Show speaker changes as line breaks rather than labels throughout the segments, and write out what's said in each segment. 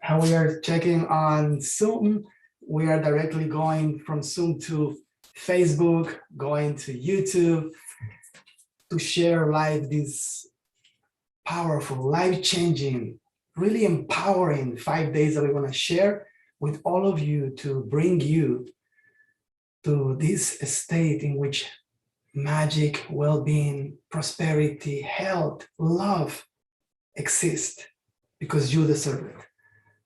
how we are checking on Zoom. We are directly going from Zoom to Facebook, going to YouTube to share live this powerful, life-changing, really empowering 5 days that we want to share with all of you to bring you to this state in which magic, well-being, prosperity, health, love exist because you deserve it.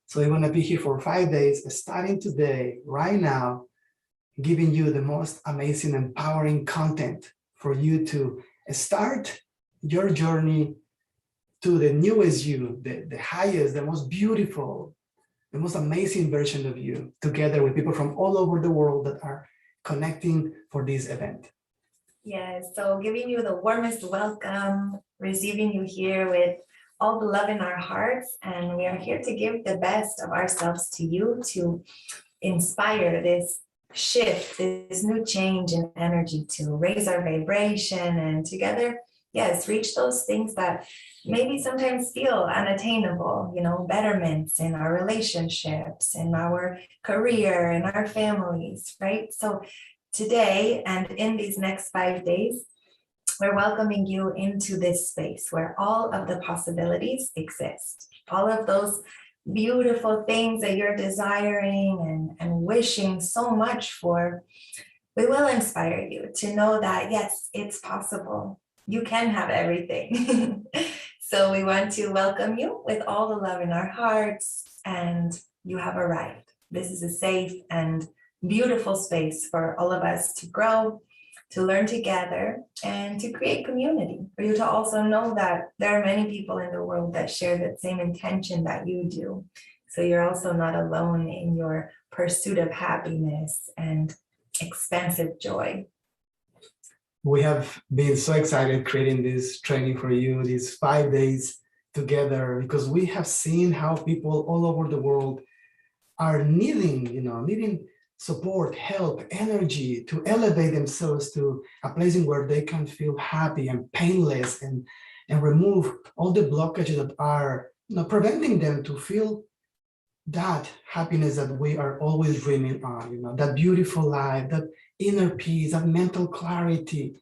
So we're going to be here for 5 days, starting today, right now, giving you the most amazing, empowering content for you to start your journey to the newest you, the highest, the most beautiful, the most amazing version of you, together with people from all over the world that are connecting for this event.
Yes, so giving you the warmest welcome, receiving you here with all the love in our hearts, and we are here to give the best of ourselves to you to inspire this shift, this new change in energy, to raise our vibration, and together, yes, reach those things that maybe sometimes feel unattainable, betterments in our relationships, in our career, in our families, right? So today and in these next 5 days, we're welcoming you into this space where all of the possibilities exist. All of those beautiful things that you're desiring and wishing so much for, we will inspire you to know that, yes, it's possible. You can have everything. So we want to welcome you with all the love in our hearts, and you have arrived. This is a safe and beautiful space for all of us to grow, to learn together, and to create community, for you to also know that there are many people in the world that share that same intention that you do. So you're also not alone in your pursuit of happiness and expansive joy.
We have been so excited creating this training for you, these 5 days together, because we have seen how people all over the world are needing support, help, energy to elevate themselves to a place in where they can feel happy and painless and remove all the blockages that are preventing them to feel that happiness that we are always dreaming on, that beautiful life, that inner peace, that mental clarity,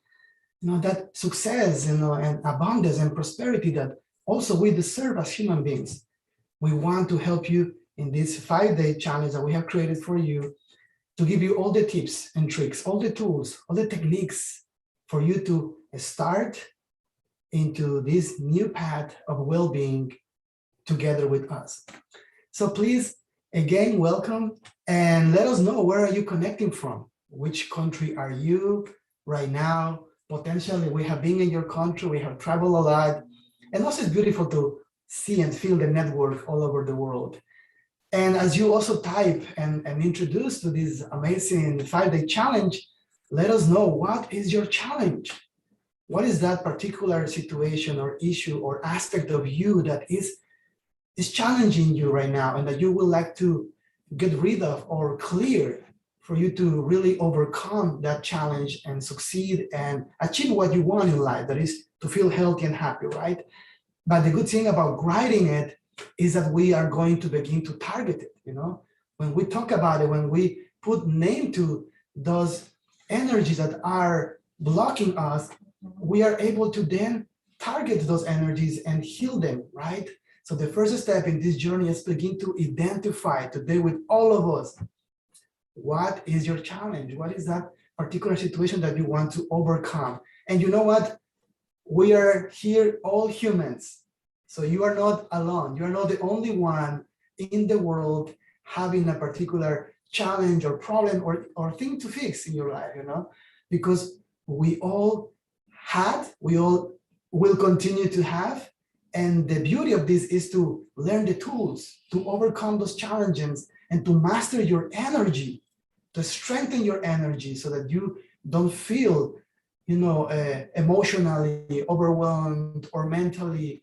that success, and abundance and prosperity that also we deserve as human beings. We want to help you in this 5-day challenge that we have created for you, to give you all the tips and tricks, all the tools, all the techniques for you to start into this new path of well-being together with us. So please, again, welcome, and let us know, where are you connecting from? Which country are you right now? Potentially, we have been in your country, we have traveled a lot, and also it's beautiful to see and feel the network all over the world. And as you also type and introduce to this amazing 5-day challenge, let us know, what is your challenge? What is that particular situation or issue or aspect of you that is challenging you right now, and that you would like to get rid of or clear, for you to really overcome that challenge and succeed and achieve what you want in life, that is to feel healthy and happy, right? But the good thing about writing it is that we are going to begin to target it. When we talk about it, when we put name to those energies that are blocking us, we are able to then target those energies and heal them, right? So the first step in this journey is begin to identify today with all of us, what is your challenge? What is that particular situation that you want to overcome? And you know what? We are here all humans. So you are not alone. You're not the only one in the world having a particular challenge or problem or thing to fix in your life, because we all will continue to have. And the beauty of this is to learn the tools to overcome those challenges and to master your energy, to strengthen your energy so that you don't feel, emotionally overwhelmed or mentally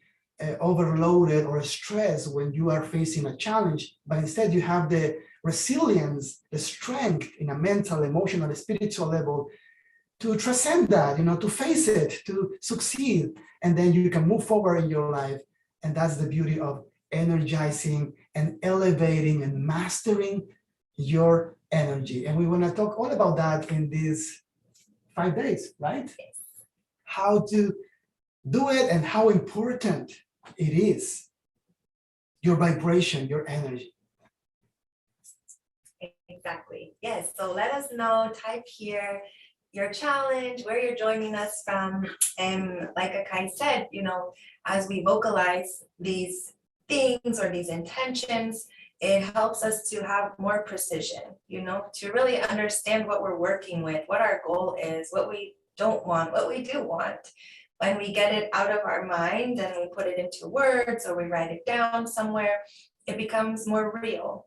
overloaded or stressed when you are facing a challenge, but instead you have the resilience, the strength in a mental, emotional, spiritual level to transcend that, to face it, to succeed, and then you can move forward in your life. And that's the beauty of energizing and elevating and mastering your energy. And we want to talk all about that in these 5 days, right?
Yes.
How to do it and how important it is. Your vibration, your energy.
Exactly. Yes. So let us know, type here your challenge, where you're joining us from. And like Akahi said, as we vocalize these things or these intentions, it helps us to have more precision, to really understand what we're working with, what our goal is, what we don't want, what we do want. When we get it out of our mind and we put it into words or we write it down somewhere, it becomes more real.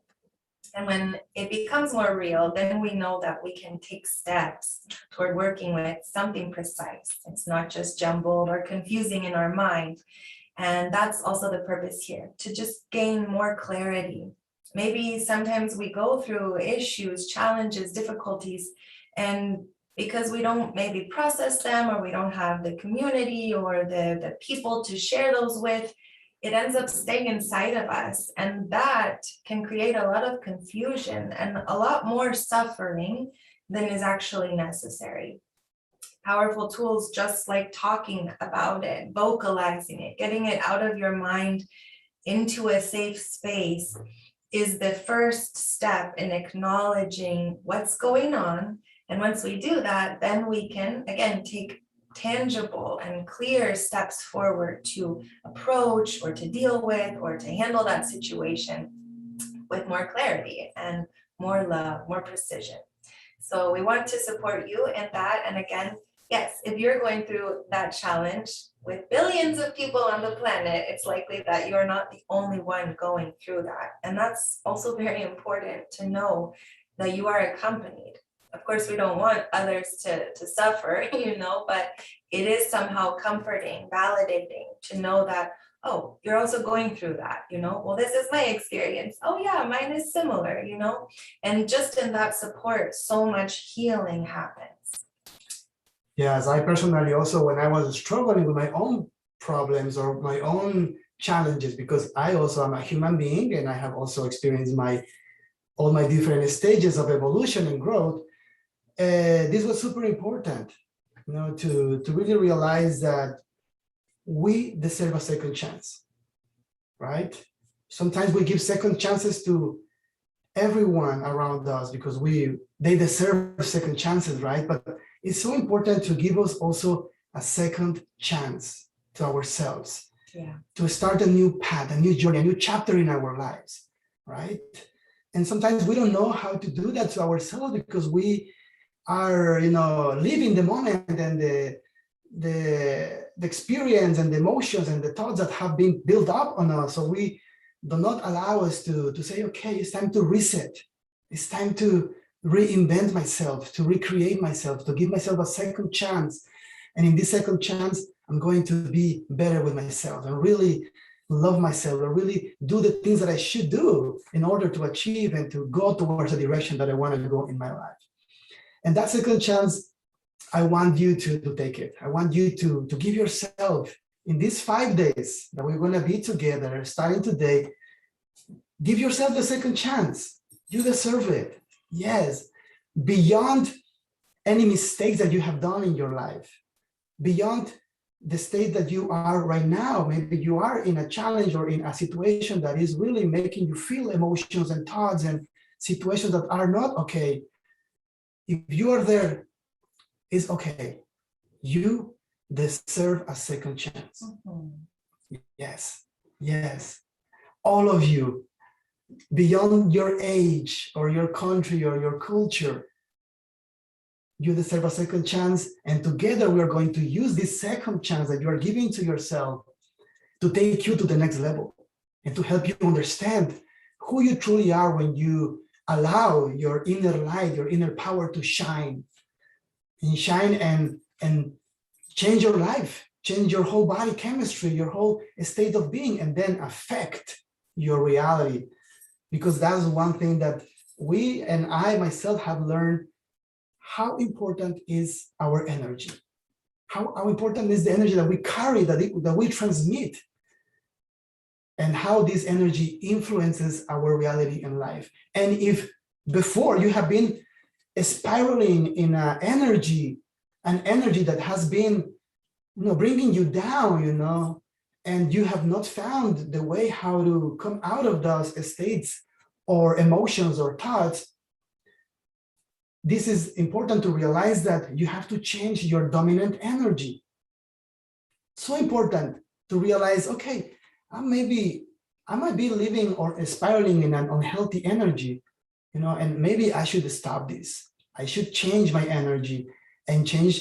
And when it becomes more real, then we know that we can take steps toward working with something precise. It's not just jumbled or confusing in our mind. And that's also the purpose here, to just gain more clarity. Maybe sometimes we go through issues, challenges, difficulties, and because we don't maybe process them, or we don't have the community or the people to share those with, it ends up staying inside of us, and that can create a lot of confusion and a lot more suffering than is actually necessary. Powerful tools, just like talking about it, vocalizing it, getting it out of your mind into a safe space, is the first step in acknowledging what's going on. And once we do that, then we can, again, take tangible and clear steps forward to approach or to deal with or to handle that situation with more clarity and more love, more precision. So we want to support you in that. And again, yes, if you're going through that challenge with billions of people on the planet, it's likely that you're not the only one going through that. And that's also very important to know, that you are accompanied. Of course, we don't want others to suffer, but it is somehow comforting, validating to know that, oh, you're also going through that, well, this is my experience. Oh yeah, mine is similar, and just in that support, so much healing happens.
Yes, I personally also, when I was struggling with my own problems or my own challenges, because I also am a human being and I have also experienced all my different stages of evolution and growth. This was super important, to really realize that we deserve a second chance, right? Sometimes we give second chances to everyone around us because they deserve second chances, right? But it's so important to give us also a second chance to ourselves, to start a new path, a new journey, a new chapter in our lives, right? And sometimes we don't know how to do that to ourselves because we are, living the moment and the experience and the emotions and the thoughts that have been built up on us. So we do not allow us to say, okay, it's time to reset. It's time to reinvent myself, to recreate myself, to give myself a second chance. And in this second chance, I'm going to be better with myself and really love myself and really do the things that I should do in order to achieve and to go towards the direction that I want to go in my life. And that second chance, I want you to take it. I want you to give yourself, in these 5 days that we're going to be together, starting today, give yourself the second chance. You deserve it. Yes. Beyond any mistakes that you have done in your life, beyond the state that you are right now, maybe you are in a challenge or in a situation that is really making you feel emotions and thoughts and situations that are not okay. If you are there, it's okay. You deserve a second chance. Yes, yes. All of you, beyond your age or your country or your culture, you deserve a second chance. And together we are going to use this second chance that you are giving to yourself to take you to the next level and to help you understand who you truly are when you allow your inner light, your inner power to shine and change your life, change your whole body chemistry, your whole state of being, and then affect your reality. Because that's one thing that we and I myself have learned, how important is our energy. How important is the energy that we carry, that we transmit. and how this energy influences our reality and life. And if before you have been spiraling in an energy that has been, bringing you down, and you have not found the way how to come out of those states or emotions or thoughts, this is important to realize that you have to change your dominant energy. So important to realize, okay, I might be living or spiraling in an unhealthy energy, and maybe I should stop this. I should change my energy and change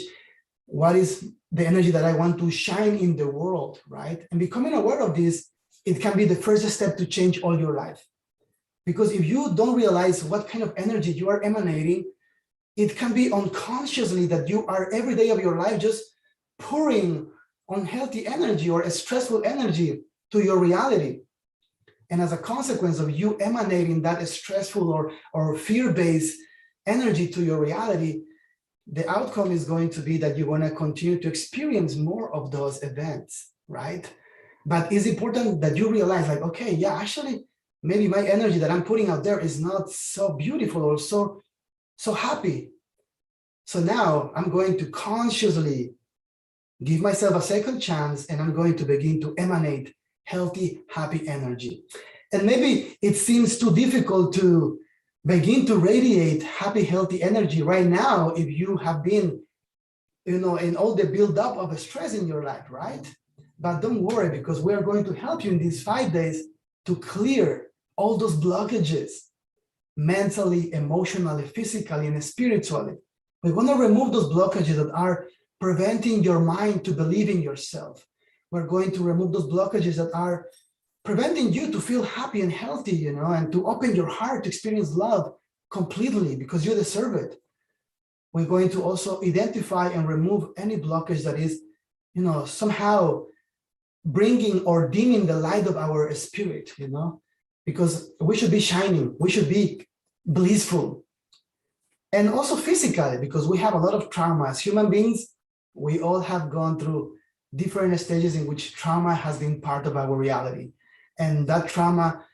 what is the energy that I want to shine in the world, right? And becoming aware of this, it can be the first step to change all your life. Because if you don't realize what kind of energy you are emanating, it can be unconsciously that you are every day of your life just pouring unhealthy energy or a stressful energy to your reality. And as a consequence of you emanating that stressful or fear-based energy to your reality, the outcome is going to be that you're going to continue to experience more of those events, right? But it's important that you realize, like, okay, yeah, actually, maybe my energy that I'm putting out there is not so beautiful or so happy. So now I'm going to consciously give myself a second chance, and I'm going to begin to emanate healthy, happy energy. And maybe it seems too difficult to begin to radiate happy, healthy energy right now if you have been, in all the buildup of stress in your life, right? But don't worry, because we are going to help you in these 5 days to clear all those blockages mentally, emotionally, physically, and spiritually. We're going to remove those blockages that are preventing your mind to believe in yourself. We're going to remove those blockages that are preventing you to feel happy and healthy, and to open your heart to experience love completely because you deserve it. We're going to also identify and remove any blockage that is, somehow bringing or dimming the light of our spirit, because we should be shining, we should be blissful. And also physically, because we have a lot of trauma. As human beings, we all have gone through different stages in which trauma has been part of our reality. And that trauma,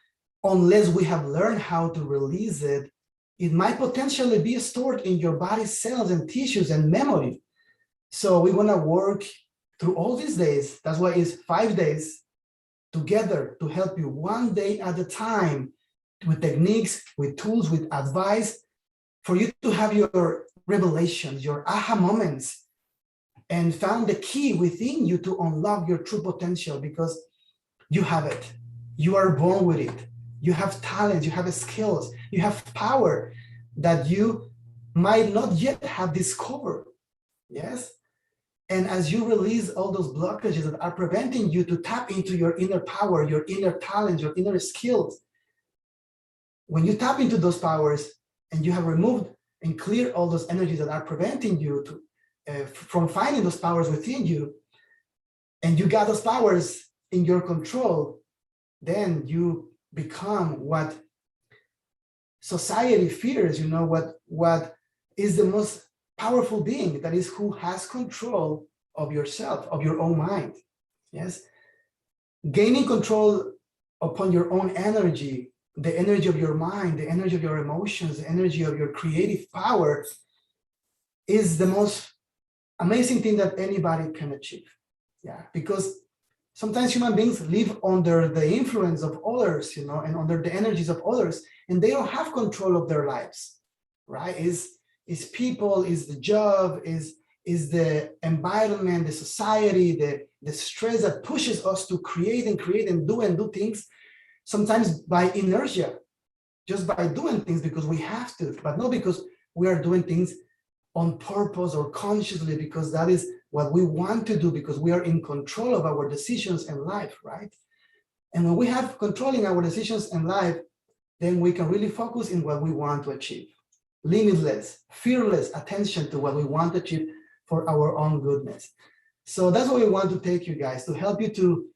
unless we have learned how to release it, it might potentially be stored in your body's cells and tissues and memory. So we want to work through all these days. That's why it's 5 days together to help you 1 day at a time, with techniques, with tools, with advice, for you to have your revelations, your aha moments, and found the key within you to unlock your true potential, because you have it. You are born with it. You have talent, you have skills, you have power that you might not yet have discovered. Yes? And as you release all those blockages that are preventing you to tap into your inner power, your inner talent, your inner skills, when you tap into those powers and you have removed and cleared all those energies that are preventing you from finding those powers within you, and you got those powers in your control, then you become what society fears, what is the most powerful being, that is who has control of yourself, of your own mind. Yes. Gaining control upon your own energy, the energy of your mind, the energy of your emotions, the energy of your creative power, is the most amazing thing that anybody can achieve. Yeah, because sometimes human beings live under the influence of others, and under the energies of others, and they don't have control of their lives, right? Is people, is the job, is the environment, the society, the stress that pushes us to create and do things, sometimes by inertia, just by doing things because we have to, but not because we are doing things on purpose or consciously, because that is what we want to do, because we are in control of our decisions in life, right? And when we have controlling our decisions in life, then we can really focus in what we want to achieve. Limitless, fearless attention to what we want to achieve for our own goodness. So that's what we want to take you guys, to help you to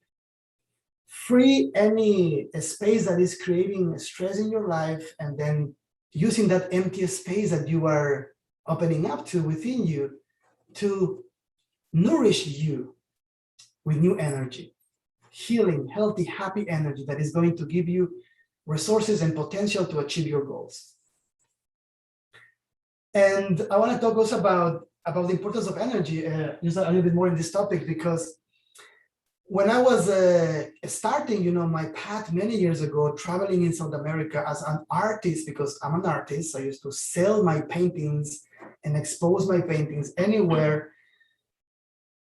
free any space that is creating stress in your life, and then using that empty space that you are opening up to within you to nourish you with new energy, healing, healthy, happy energy that is going to give you resources and potential to achieve your goals. And I want to talk also about the importance of energy, just a little bit more in this topic, because when I was starting, my path many years ago, traveling in South America as an artist, because I'm an artist, I used to sell my paintings and expose my paintings anywhere.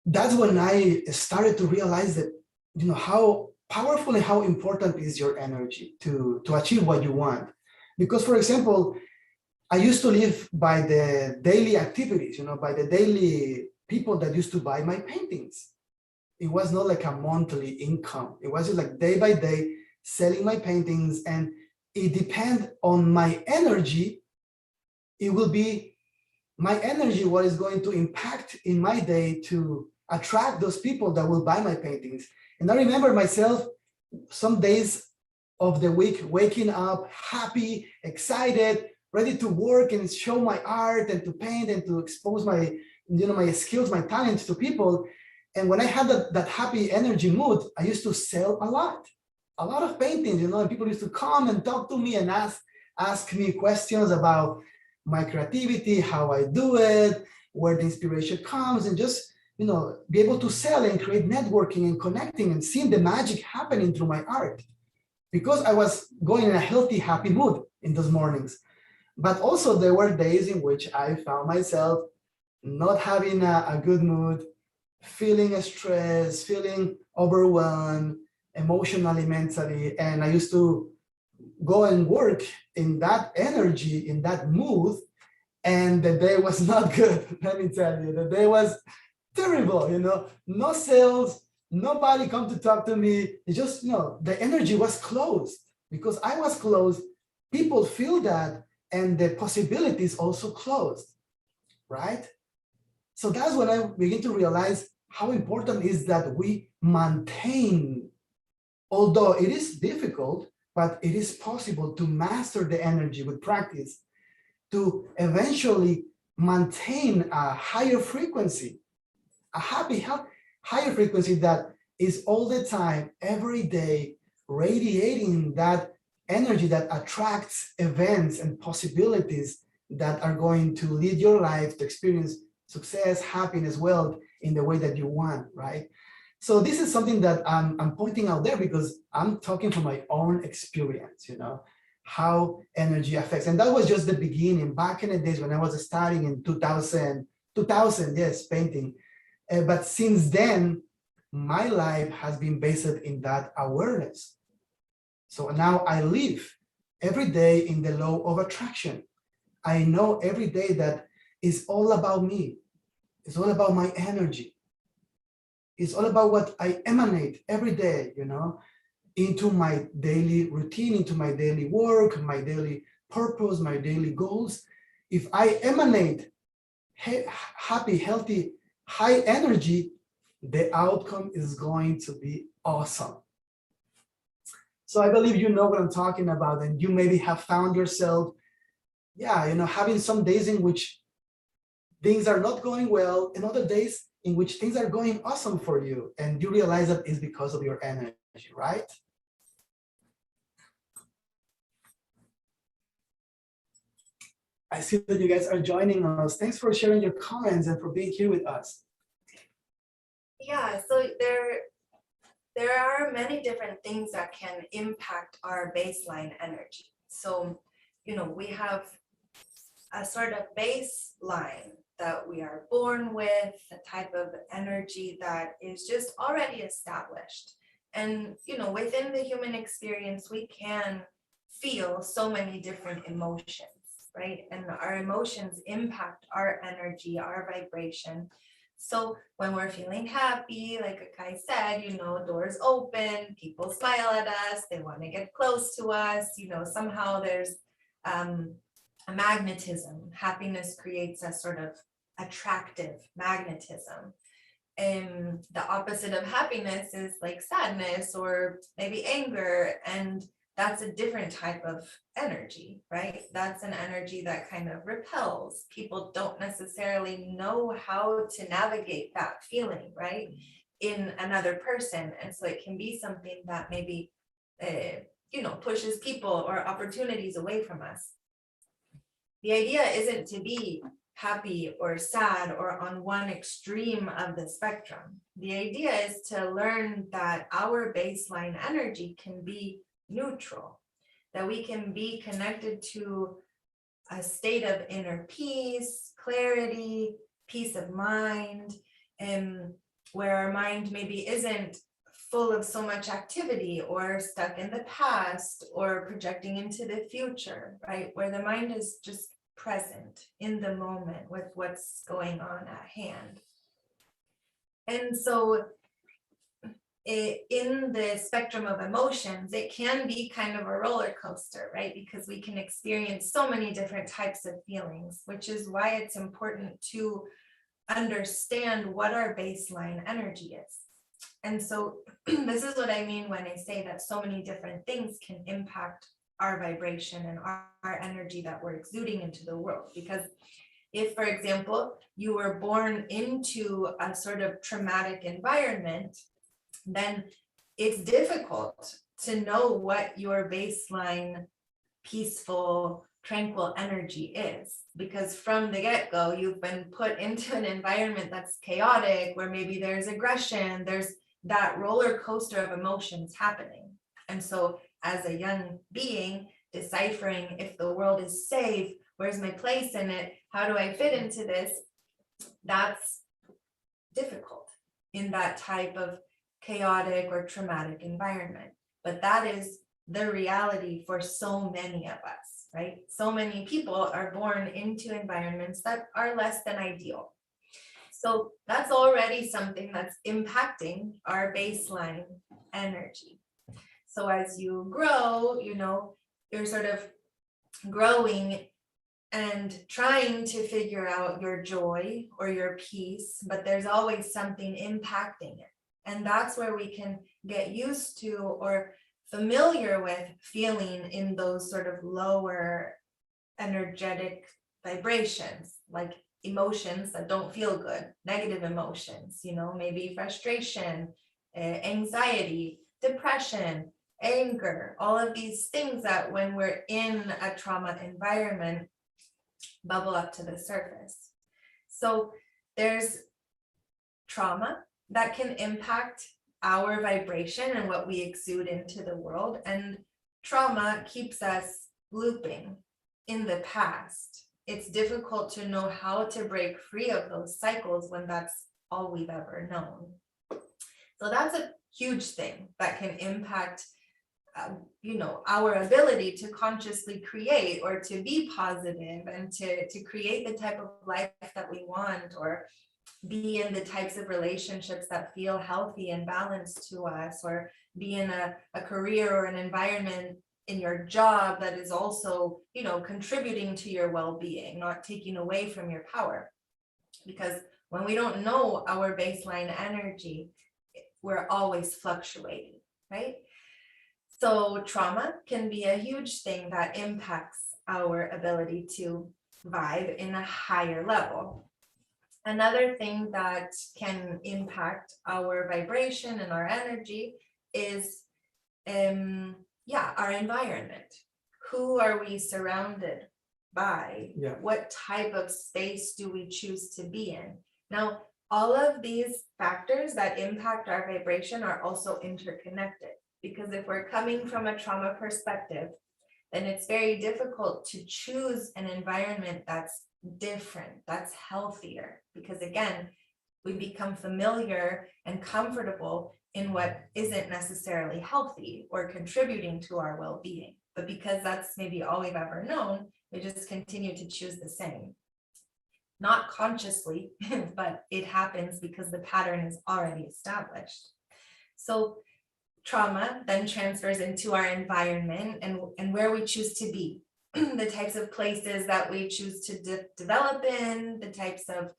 That's when I started to realize that, how powerful and how important is your energy to achieve what you want. Because, for example, I used to live by the daily activities, by the daily people that used to buy my paintings. It was not like a monthly income. It was just like day by day selling my paintings, and it depends on my energy. It will be my energy what is going to impact in my day to attract those people that will buy my paintings. And I remember myself some days of the week waking up happy, excited, ready to work and show my art and to paint and to expose my, my skills, my talents to people. And when I had that happy energy mood, I used to sell a lot of paintings, and people used to come and talk to me and ask me questions about my creativity, how I do it, where the inspiration comes, and just, be able to sell and create networking and connecting and seeing the magic happening through my art. Because I was going in a healthy, happy mood in those mornings. But also there were days in which I found myself not having a good mood, feeling stressed, feeling overwhelmed emotionally, mentally. And I used to go and work in that energy, in that mood, and the day was not good. Let me tell you, the day was terrible, no sales, nobody come to talk to me. It's just, the energy was closed. Because I was closed, people feel that, and the possibilities also closed, right? So that's when I begin to realize how important is that we maintain, although it is difficult, but it is possible to master the energy with practice, to eventually maintain a higher frequency, a happy, higher frequency that is all the time, every day, radiating that energy that attracts events and possibilities that are going to lead your life to experience success, happiness, wealth in the way that you want, right? So this is something that I'm pointing out there because I'm talking from my own experience, how energy affects. And that was just the beginning, back in the days when I was studying in 2000, yes, painting. But since then, my life has been based in that awareness. So now I live every day in the law of attraction. I know every day that it's all about me. It's all about my energy. It's all about what I emanate every day, into my daily routine, into my daily work, my daily purpose, my daily goals. If I emanate happy, healthy, high energy, the outcome is going to be awesome. So I believe you know what I'm talking about, and you maybe have found yourself, having some days in which things are not going well, and other days in which things are going awesome for you, and you realize that it's because of your energy, right? I see that you guys are joining us. Thanks for sharing your comments and for being here with us.
Yeah, so there are many different things that can impact our baseline energy. So, we have a sort of baseline that we are born with, a type of energy that is just already established. And, within the human experience, we can feel so many different emotions, right? And our emotions impact our energy, our vibration. So when we're feeling happy, like Akahi said, doors open, people smile at us, they want to get close to us, somehow there's a magnetism. Happiness creates a sort of attractive magnetism. And the opposite of happiness is like sadness or maybe anger, and that's a different type of energy, right? That's an energy that kind of repels. People don't necessarily know how to navigate that feeling, right? in another person. And so it can be something that maybe, pushes people or opportunities away from us. The idea isn't to be happy or sad or on one extreme of the spectrum. The idea is to learn that our baseline energy can be neutral, that we can be connected to a state of inner peace, clarity, peace of mind, and where our mind maybe isn't full of so much activity or stuck in the past or projecting into the future, right? Where the mind is just present in the moment with what's going on at hand. And so in the spectrum of emotions, it can be kind of a roller coaster, right? Because we can experience so many different types of feelings, which is why it's important to understand what our baseline energy is. And so this is what I mean when I say that so many different things can impact our vibration and our energy that we're exuding into the world. Because if, for example, you were born into a sort of traumatic environment, then it's difficult to know what your baseline peaceful, tranquil energy is, because from the get-go, you've been put into an environment that's chaotic, where maybe there's aggression, there's that roller coaster of emotions happening. And so as a young being, deciphering if the world is safe, where's my place in it, how do I fit into this, that's difficult in that type of chaotic or traumatic environment. But that is the reality for so many of us, right? So many people are born into environments that are less than ideal. So that's already something that's impacting our baseline energy. So as you grow, you're sort of growing and trying to figure out your joy or your peace, but there's always something impacting it. And that's where we can get used to or familiar with feeling in those sort of lower energetic vibrations, like emotions that don't feel good, negative emotions, maybe frustration, anxiety, depression, anger, all of these things that when we're in a trauma environment bubble up to the surface. So there's trauma that can impact our vibration and what we exude into the world. And trauma keeps us looping in the past. It's difficult to know how to break free of those cycles when that's all we've ever known. So that's a huge thing that can impact our ability to consciously create or to be positive and to create the type of life that we want, or be in the types of relationships that feel healthy and balanced to us, or be in a career or an environment in your job that is also, contributing to your well-being, not taking away from your power. Because when we don't know our baseline energy, we're always fluctuating, right? So trauma can be a huge thing that impacts our ability to vibe in a higher level. Another thing that can impact our vibration and our energy is, our environment. Who are we surrounded by?
Yeah.
What type of space do we choose to be in? Now, all of these factors that impact our vibration are also interconnected, because if we're coming from a trauma perspective, then it's very difficult to choose an environment that's different, that's healthier, because again, we become familiar and comfortable in what isn't necessarily healthy or contributing to our well-being. But because that's maybe all we've ever known, we just continue to choose the same. Not consciously, but it happens because the pattern is already established. So trauma then transfers into our environment and where we choose to be, the types of places that we choose to develop in, the types of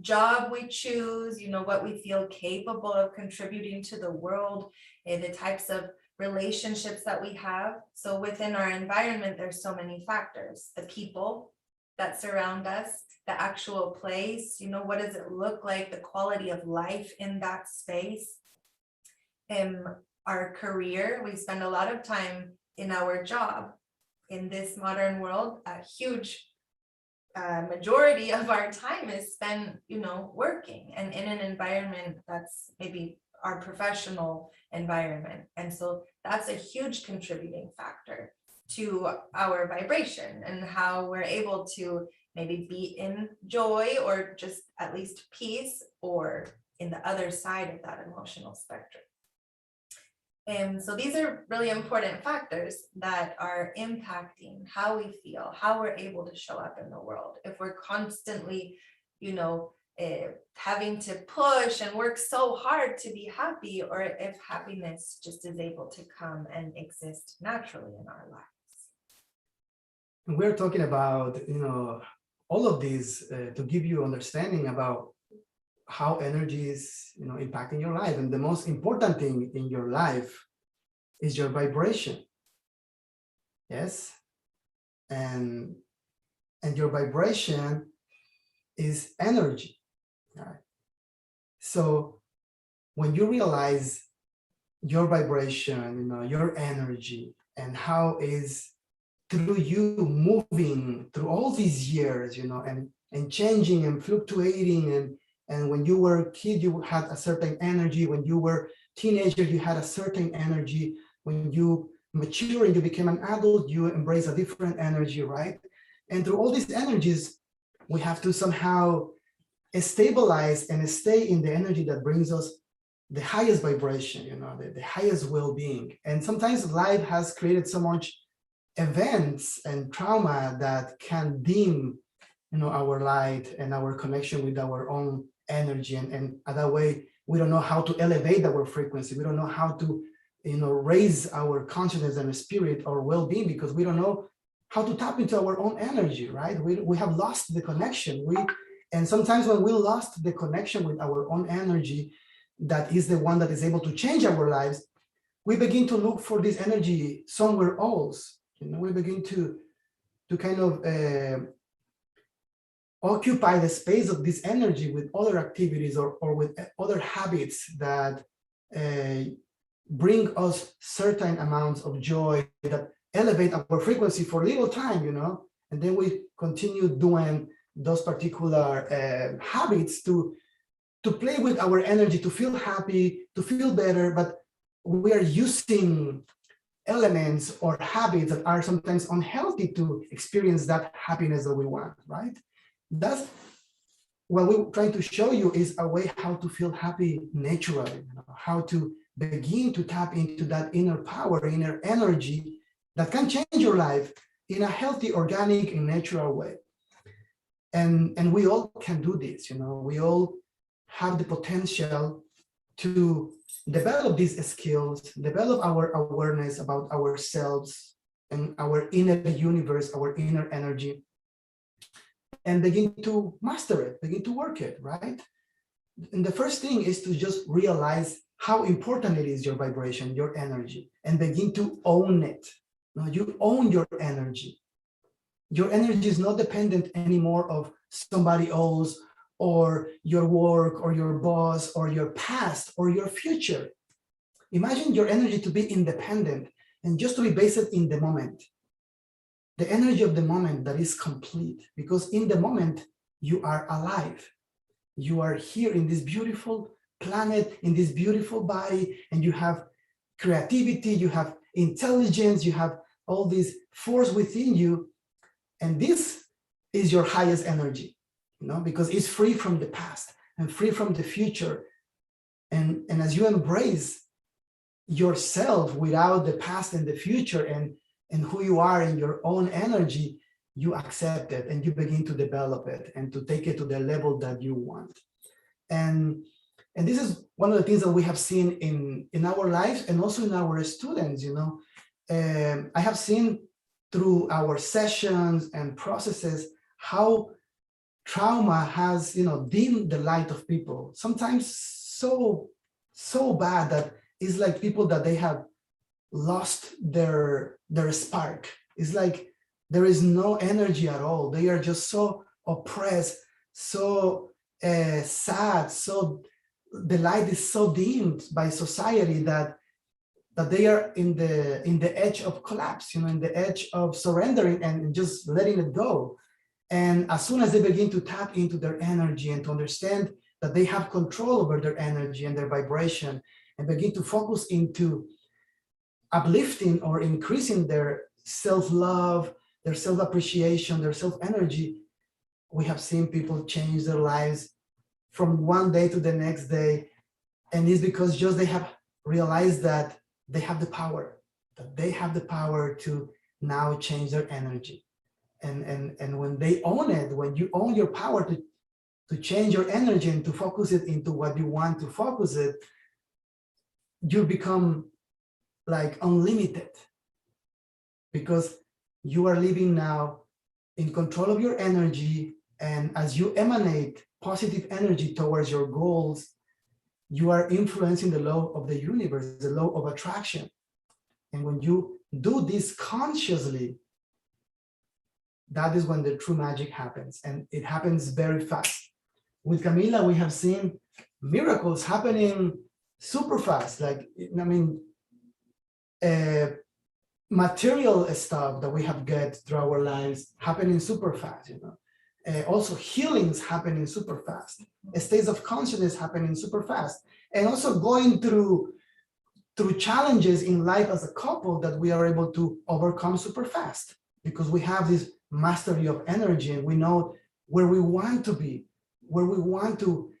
job we choose, what we feel capable of contributing to the world, the types of relationships that we have. So within our environment, there's so many factors: the people that surround us, the actual place, you know, what does it look like, the quality of life in that space. Our career, we spend a lot of time in our job. In this modern world, a huge majority of our time is spent, you know, working and in an environment that's maybe our professional environment. And so that's a huge contributing factor to our vibration and how we're able to maybe be in joy or just at least peace, or in the other side of that emotional spectrum. And so these are really important factors that are impacting how we feel, how we're able to show up in the world. If we're constantly, you know, having to push and work so hard to be happy, or if happiness just is able to come and exist naturally in our lives.
And we're talking about, you know, all of these to give you understanding about how energy is, you know, impacting your life. And the most important thing in your life is your vibration. Yes. And your vibration is energy. Right? So when you realize your vibration, you know, your energy, and how is through you moving through all these years, you know, and changing and fluctuating, and when you were a kid, you had a certain energy. When you were teenager, you had a certain energy. When you mature and you became an adult, you embrace a different energy, right? And through all these energies, we have to somehow stabilize and stay in the energy that brings us the highest vibration, you know, the highest well-being. And sometimes life has created so much events and trauma that can dim, you know, our light and our connection with our own energy, and that way we don't know how to elevate our frequency. We don't know how to, you know, raise our consciousness and spirit or well-being, because we don't know how to tap into our own energy, right? We have lost the connection. And sometimes when we lost the connection with our own energy, that is the one that is able to change our lives, we begin to look for this energy somewhere else. You know, we begin to kind of occupy the space of this energy with other activities or with other habits that bring us certain amounts of joy, that elevate our frequency for a little time, you know, and then we continue doing those particular habits to play with our energy, to feel happy, to feel better, but we are using elements or habits that are sometimes unhealthy to experience that happiness that we want, right? That's what we're trying to show you, is a way how to feel happy naturally, you know, how to begin to tap into that inner power, inner energy that can change your life in a healthy, organic, and natural way. And we all can do this, you know, we all have the potential to develop these skills, develop our awareness about ourselves and our inner universe, our inner energy, and begin to master it, begin to work it, right? And the first thing is to just realize how important it is, your vibration, your energy, and begin to own it. Now, you own your energy. Your energy is not dependent anymore of somebody else, or your work, or your boss, or your past, or your future. Imagine your energy to be independent and just to be based in the moment. The energy of the moment that is complete, because in the moment you are alive. You are here in this beautiful planet, in this beautiful body, and you have creativity, you have intelligence, you have all this force within you. And this is your highest energy, you know, because it's free from the past and free from the future. And as you embrace yourself without the past and the future, and who you are in your own energy, you accept it and you begin to develop it and to take it to the level that you want. And this is one of the things that we have seen in our lives and also in our students, you know. I have seen through our sessions and processes how trauma has, you know, dimmed the light of people. Sometimes so bad that it's like people that they have lost their spark. It's like there is no energy at all. They are just so oppressed, so sad, so the light is so dimmed by society that they are in the edge of collapse, in the edge of surrendering and just letting it go. And as soon as they begin to tap into their energy and to understand that they have control over their energy and their vibration, and begin to focus into uplifting or increasing their self-love, their self-appreciation, their self-energy, we have seen people change their lives from one day to the next day. And it's because just they have realized that they have the power, to now change their energy. And when they own it, when you own your power to change your energy and to focus it into what you want to focus it, you become like unlimited, because you are living now in control of your energy. And as you emanate positive energy towards your goals, you are influencing the law of the universe, the law of attraction. And when you do this consciously, that is when the true magic happens. And it happens very fast. With Camila, we have seen miracles happening super fast. Like, I mean, material stuff that we have get through our lives happening super fast, also healings happening super fast, states of consciousness happening super fast, and also going through challenges in life as a couple that we are able to overcome super fast, because we have this mastery of energy, and we know where we want to be, what we want to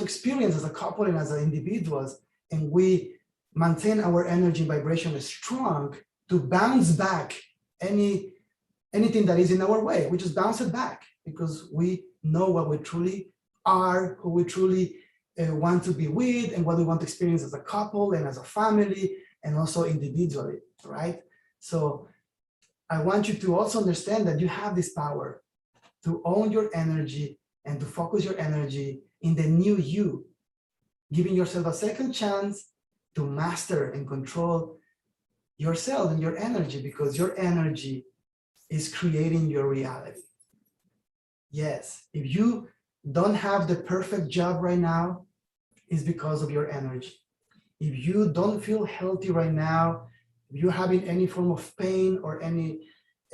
experience as a couple and as individuals, and we maintain our energy and vibration strong to bounce back anything that is in our way. We just bounce it back because we know what we truly are, who we truly want to be with, and what we want to experience as a couple and as a family, and also individually, right? So I want you to also understand that you have this power to own your energy and to focus your energy in the new you, giving yourself a second chance to master and control yourself and your energy, because your energy is creating your reality. Yes, if you don't have the perfect job right now, it's because of your energy. If you don't feel healthy right now, if you're having any form of pain or any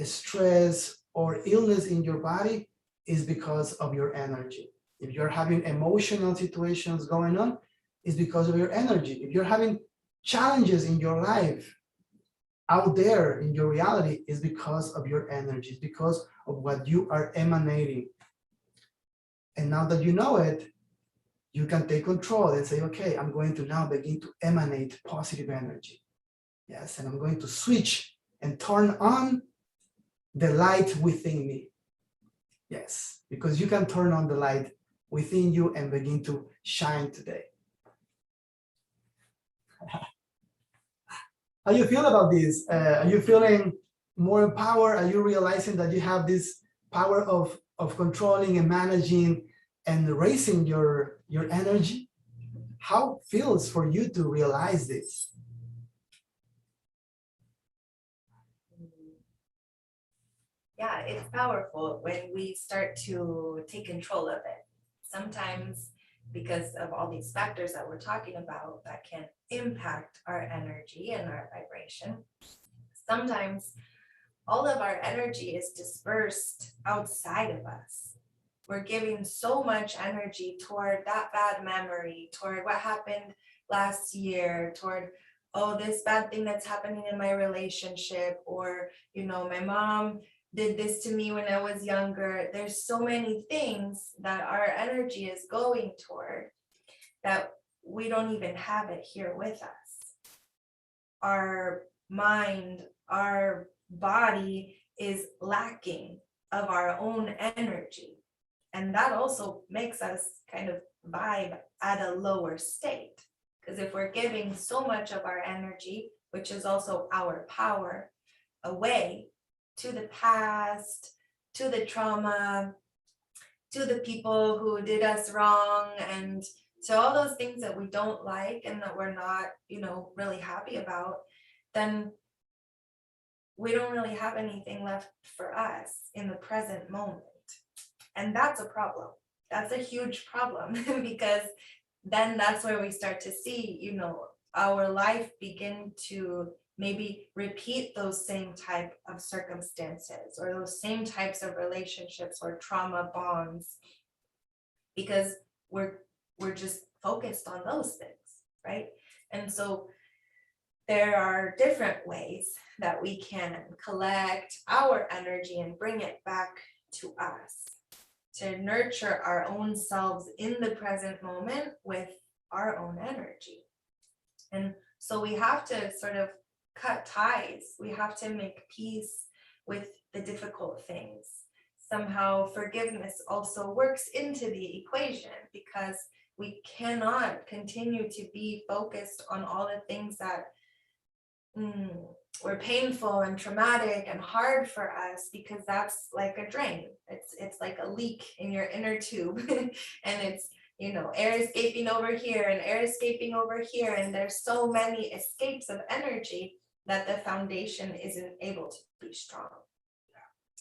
stress or illness in your body, it's because of your energy. If you're having emotional situations going on, it's because of your energy. If you're having challenges in your life, out there in your reality, is because of your energy, it's because of what you are emanating. And now that you know it, you can take control and say, okay, I'm going to now begin to emanate positive energy. Yes, and I'm going to switch and turn on the light within me. Yes, because you can turn on the light within you and begin to shine today. How you feel about this? Are you feeling more empowered? Are you realizing that you have this power of controlling and managing and raising your energy? How it feels for you to realize this?
Yeah, it's powerful when we start to take control of it. Sometimes, because of all these factors that we're talking about that can impact our energy and our vibration, sometimes all of our energy is dispersed outside of us. We're giving so much energy toward that bad memory, toward what happened last year, toward, oh, this bad thing that's happening in my relationship, or, my mom did this to me when I was younger. There's so many things that our energy is going toward that we don't even have it here with us. Our mind, our body is lacking of our own energy. And that also makes us kind of vibe at a lower state. Because if we're giving so much of our energy, which is also our power, away to the past, to the trauma, to the people who did us wrong, and to all those things that we don't like and that we're not, really happy about, then we don't really have anything left for us in the present moment. And that's a problem. That's a huge problem because then that's where we start to see, you know, our life begin to maybe repeat those same type of circumstances or those same types of relationships or trauma bonds because we're just focused on those things, right? And so there are different ways that we can collect our energy and bring it back to us, to nurture our own selves in the present moment with our own energy. And so we have to sort of cut ties. We have to make peace with the difficult things. Somehow forgiveness also works into the equation because we cannot continue to be focused on all the things that were painful and traumatic and hard for us, because that's like a drain. It's like a leak in your inner tube and it's, you know, air escaping over here and air escaping over here, and there's so many escapes of energy that the foundation isn't able to be strong.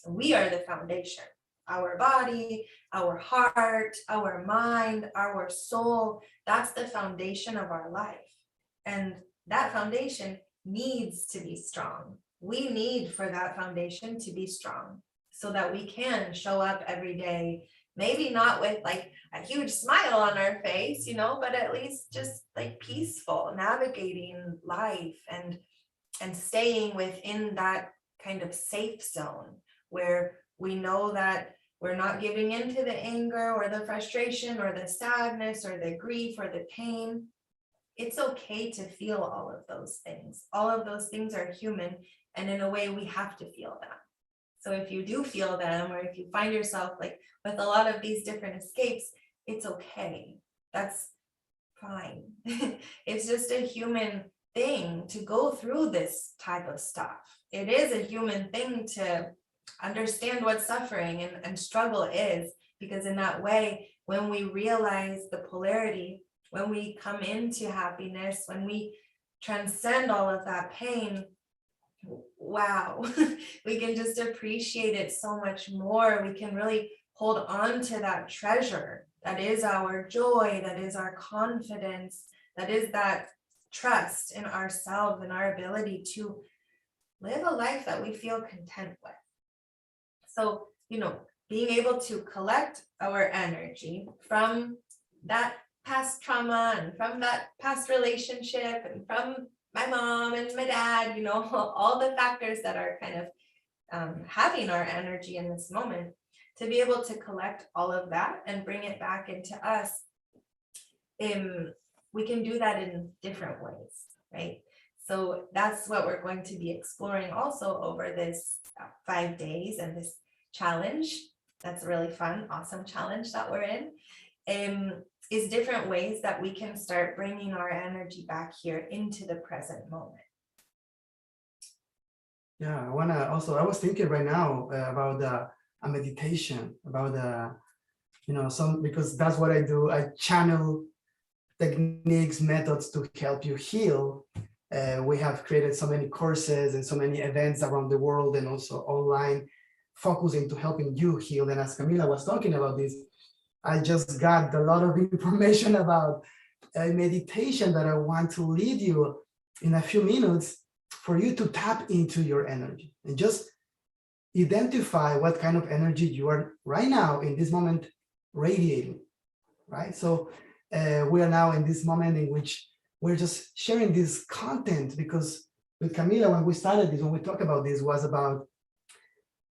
We are the foundation. Our body, our heart, our mind, our soul, that's the foundation of our life. And that foundation needs to be strong. We need for that foundation to be strong so that we can show up every day, maybe not with like a huge smile on our face, you know, but at least just like peaceful, navigating life and staying within that kind of safe zone where we know that we're not giving into the anger or the frustration or the sadness or the grief or the pain. It's okay to feel all of those things. All of those things are human, and in a way we have to feel them. So if you do feel them, or if you find yourself like with a lot of these different escapes, it's okay. That's fine. It's just a human thing to go through this type of stuff. It is a human thing to understand what suffering and struggle is, because in that way, when we realize the polarity, when we come into happiness, when we transcend all of that pain, wow, we can just appreciate it so much more. We can really hold on to that treasure that is our joy, that is our confidence, that is that trust in ourselves and our ability to live a life that we feel content with. So, you know, being able to collect our energy from that past trauma and from that past relationship and from my mom and my dad, you know, all the factors that are kind of having our energy in this moment, to be able to collect all of that and bring it back into us. We can do that in different ways, right? So that's what we're going to be exploring also over this 5 days and this challenge. That's a really fun, awesome challenge that we're in. Is different ways that we can start bringing our energy back here into the present moment.
Yeah, I was thinking right now about a meditation, about because that's what I do. I channel techniques, methods to help you heal. We have created so many courses and so many events around the world and also online, focusing to helping you heal. And as Camila was talking about this, I just got a lot of information about a meditation that I want to lead you in a few minutes for you to tap into your energy and just identify what kind of energy you are right now in this moment radiating, right? So we are now in this moment in which we're just sharing this content, because with Camila, when we started this, when we talked about this, was about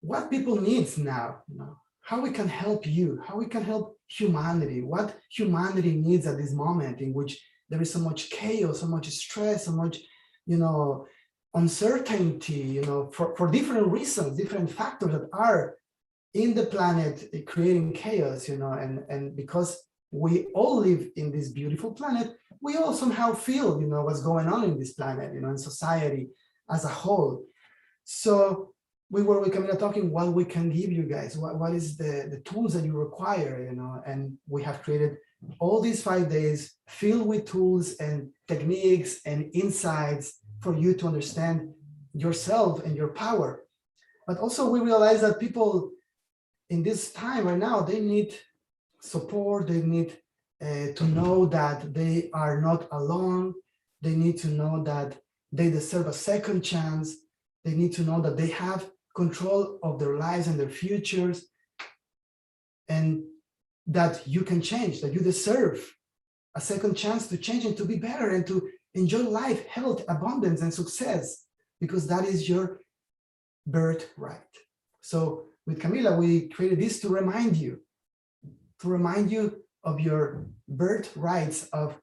what people needs now, you know, how we can help you, how we can help humanity, what humanity needs at this moment in which there is so much chaos, so much stress, so much, you know, uncertainty, you know, for different reasons, different factors that are in the planet creating chaos, you know, and because we all live in this beautiful planet, we all somehow feel, you know, what's going on in this planet, you know, in society as a whole. So we were with Camila talking what we can give you guys, what is the tools that you require, you know, and we have created all these 5 days filled with tools and techniques and insights for you to understand yourself and your power. But also we realize that people in this time right now, they need support. They need to know that they are not alone. They need to know that they deserve a second chance. They need to know that they have control of their lives and their futures, and that you can change, that you deserve a second chance to change and to be better and to enjoy life, health, abundance, and success, because that is your birthright. So with Camila, we created this to remind you of your birthrights of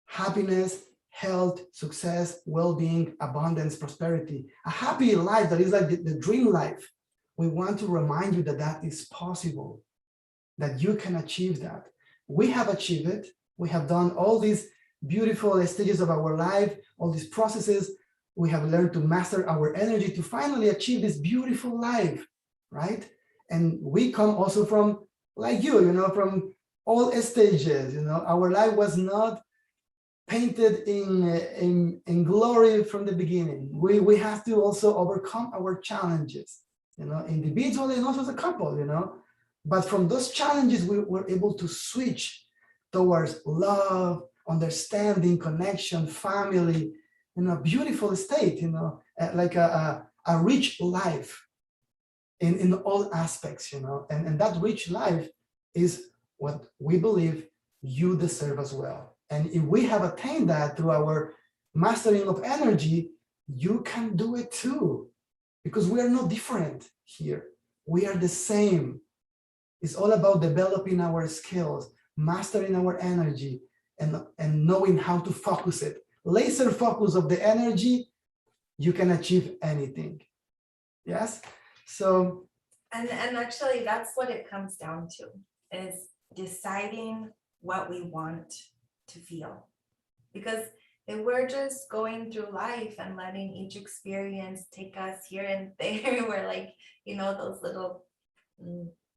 happiness, health, success, well-being, abundance, prosperity, a happy life that is like the dream life. We want to remind you that that is possible, that you can achieve that. We have achieved it. We have done all these beautiful stages of our life, all these processes. We have learned to master our energy to finally achieve this beautiful life, right? And we come also from, like you, from all stages. Our life was not painted in glory from the beginning. We have to also overcome our challenges, individually and also as a couple, But from those challenges, we were able to switch towards love, understanding, connection, family, a beautiful state, like a rich life in all aspects, and that rich life is what we believe you deserve as well. And if we have attained that through our mastering of energy, you can do it too, because we are not different here. We are the same. It's all about developing our skills, mastering our energy, and knowing how to focus it. Laser focus of the energy, you can achieve anything. Yes? So.
And actually, that's what it comes down to, is deciding what we want to feel. Because if we're just going through life and letting each experience take us here and there, we're like, those little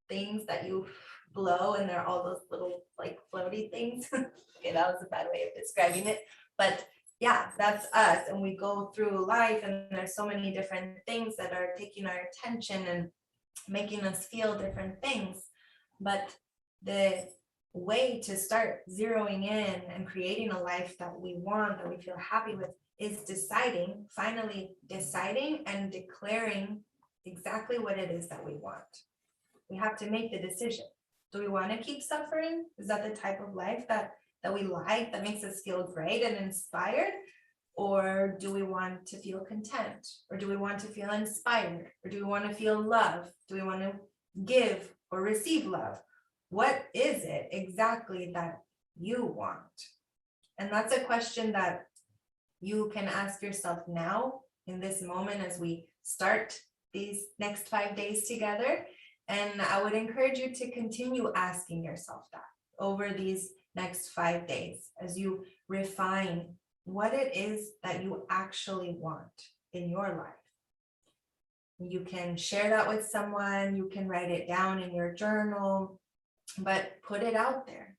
things that you blow, and they're all those little like floaty things. Okay, that was a bad way of describing it. But yeah, that's us. And we go through life, and there's so many different things that are taking our attention and making us feel different things. But the way to start zeroing in and creating a life that we want, that we feel happy with, is finally deciding and declaring exactly what it is that we want. We have to make the decision. Do we want to keep suffering? Is that the type of life that we like, that makes us feel great and inspired? Or do we want to feel content? Or do we want to feel inspired? Or do we want to feel love? Do we want to give or receive love? What is it exactly that you want? And that's a question that you can ask yourself now, in this moment, as we start these next 5 days together. And I would encourage you to continue asking yourself that over these next 5 days, as you refine what it is that you actually want in your life. You can share that with someone, you can write it down in your journal, but put it out there.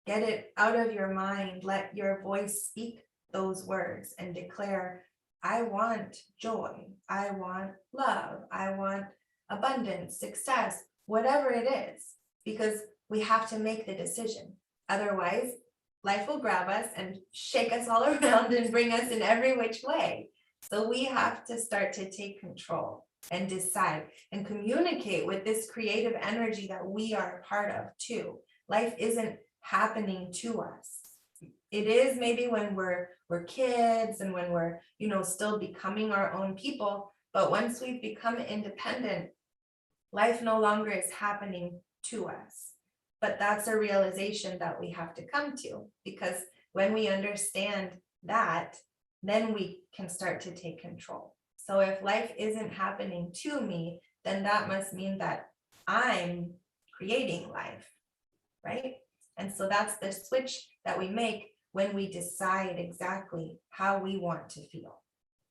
Get it out of your mind. Let your voice speak those words and declare, I want joy, I want love, I want abundance, success, whatever it is, because we have to make the decision. Otherwise, life will grab us and shake us all around and bring us in every which way. So we have to start to take control and decide and communicate with this creative energy that we are a part of too. Life isn't happening to us. It is maybe when we're kids and when we're, still becoming our own people. But once we've become independent, life no longer is happening to us. But that's a realization that we have to come to, because when we understand that, then we can start to take control. So if life isn't happening to me, then that must mean that I'm creating life, right? And so that's the switch that we make when we decide exactly how we want to feel.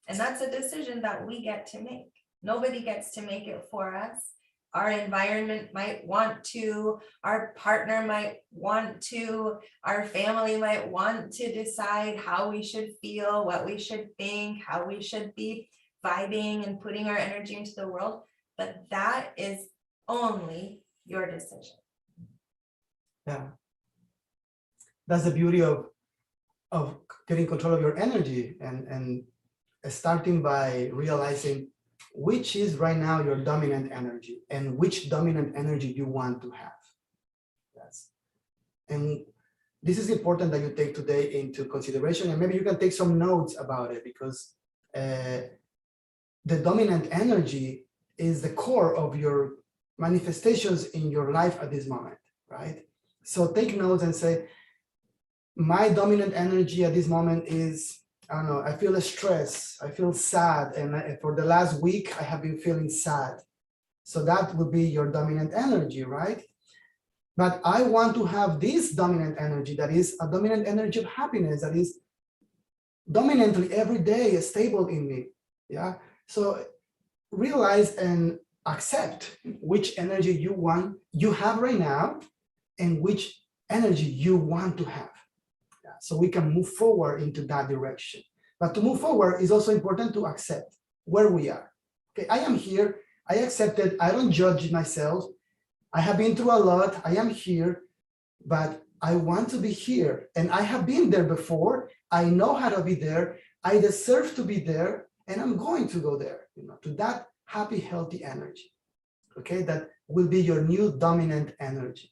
And that's a decision that we get to make. Nobody gets to make it for us. Our environment might want to, our partner might want to, our family might want to decide how we should feel, what we should think, how we should be vibing and putting our energy into the world, but that is only your decision.
Yeah. That's the beauty of getting control of your energy and starting by realizing which is right now your dominant energy and which dominant energy you want to have. Yes. And this is important that you take today into consideration, and maybe you can take some notes about it, because the dominant energy is the core of your manifestations in your life at this moment, right? So take notes and say, my dominant energy at this moment is, I don't know, I feel stress, I feel sad, and for the last week, I have been feeling sad. So that would be your dominant energy, right? But I want to have this dominant energy that is a dominant energy of happiness that is dominantly every day stable in me, yeah? So realize and accept which energy you have right now and which energy you want to have. Yeah, so we can move forward into that direction. But to move forward is also important to accept where we are. Okay, I am here, I accept it, I don't judge myself. I have been through a lot, I am here, but I want to be here. And I have been there before, I know how to be there, I deserve to be there, and I'm going to go there, to that happy, healthy energy. Okay, that will be your new dominant energy.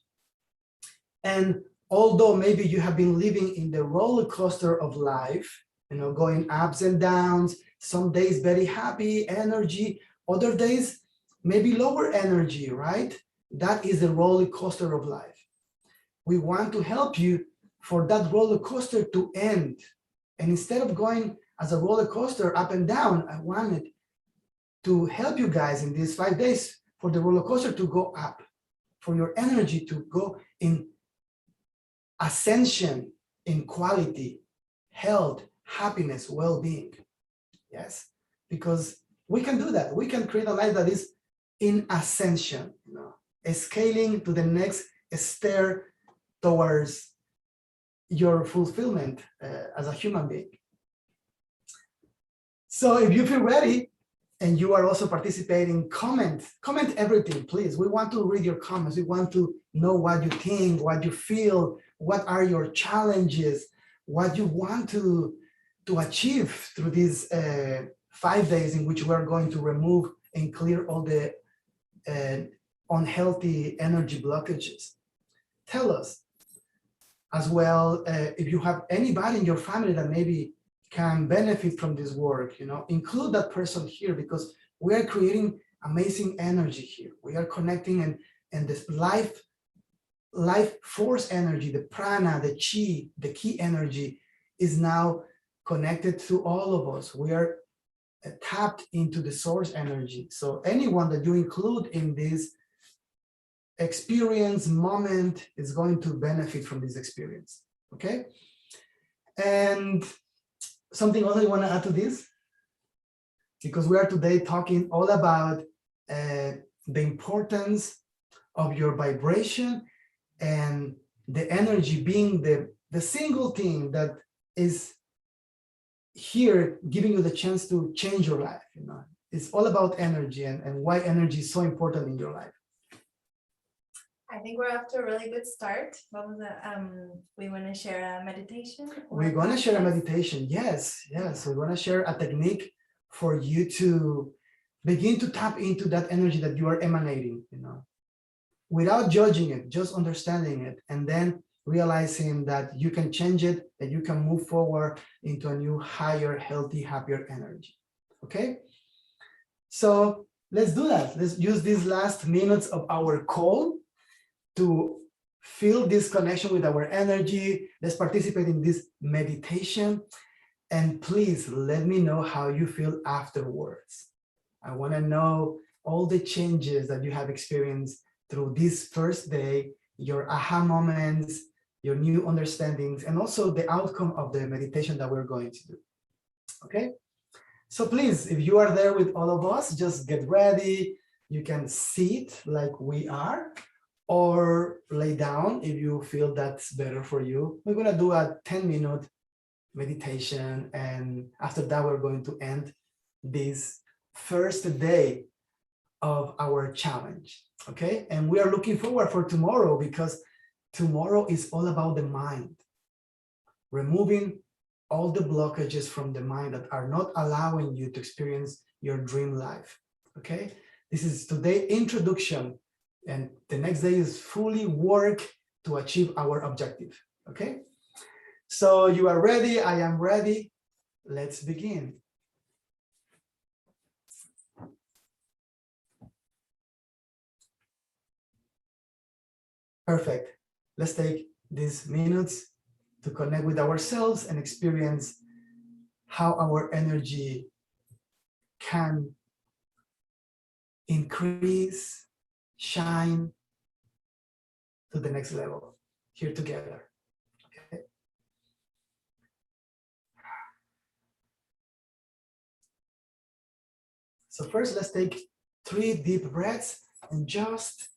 And although maybe you have been living in the roller coaster of life, going ups and downs, some days very happy energy, other days maybe lower energy, right? That is the roller coaster of life. We want to help you for that roller coaster to end. And instead of going as a roller coaster up and down, I wanted to help you guys in these 5 days for the roller coaster to go up, for your energy to go in ascension, in quality, health, happiness, well-being. Yes, because we can do that. We can create a life that is in ascension, scaling to the next stair towards your fulfillment as a human being. So if you feel ready and you are also participating, comment everything, please. We want to read your comments. We want to know what you think, what you feel, what are your challenges, what you want to achieve through these 5 days in which we're going to remove and clear all the unhealthy energy blockages. Tell us as well if you have anybody in your family that maybe can benefit from this work, include that person here, because we are creating amazing energy here. We are connecting and this life force energy, the prana, the chi, the ki energy is now connected to all of us. We are tapped into the source energy. So anyone that you include in this experience moment is going to benefit from this experience, okay? And something else I want to add to this, because we are today talking all about the importance of your vibration and the energy being the single thing that is here giving you the chance to change your life. It's all about energy and why energy is so important in your life.
I think we're off to a really good start. What was it? We want to share a meditation?
We're going to share a meditation. Yes. We're going to share a technique for you to begin to tap into that energy that you are emanating, without judging it, just understanding it, and then realizing that you can change it, that you can move forward into a new, higher, healthy, happier energy. Okay? So let's do that. Let's use these last minutes of our call to feel this connection with our energy. Let's participate in this meditation. And please let me know how you feel afterwards. I want to know all the changes that you have experienced through this first day, your aha moments, your new understandings, and also the outcome of the meditation that we're going to do. Okay? So please, if you are there with all of us, just get ready. You can sit like we are, or lay down if you feel that's better for you. We're going to do a 10-minute meditation, and after that we're going to end this first day of our challenge, okay? And we are looking forward for tomorrow because tomorrow is all about the mind, removing all the blockages from the mind that are not allowing you to experience your dream life, okay? This is today introduction, and the next day is fully work to achieve our objective, okay? So you are ready, I am ready, let's begin. Perfect. Let's take these minutes to connect with ourselves and experience how our energy can increase, shine to the next level here together. Okay. So first, let's take 3 deep breaths and just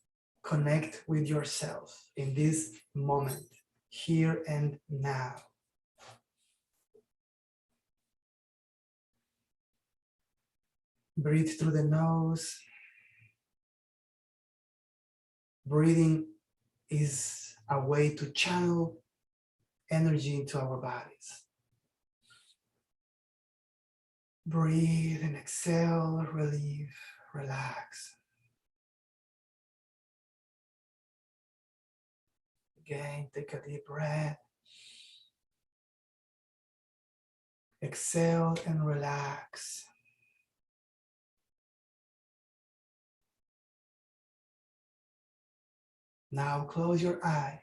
connect with yourself in this moment, here and now. Breathe through the nose. Breathing is a way to channel energy into our bodies. Breathe and exhale, relieve, relax. Again, take a deep breath. Exhale and relax. Now close your eyes.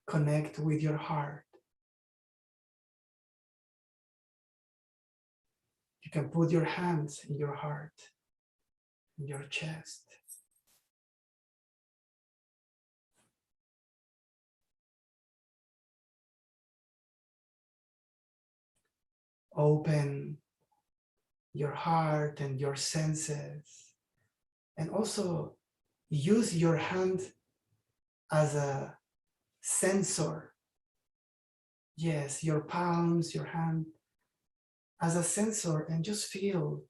Connect with your heart. You can put your hands in your heart, in your chest. Open your heart and your senses, and also use your hand as a sensor. Yes, your palms, your hand as a sensor, and just feel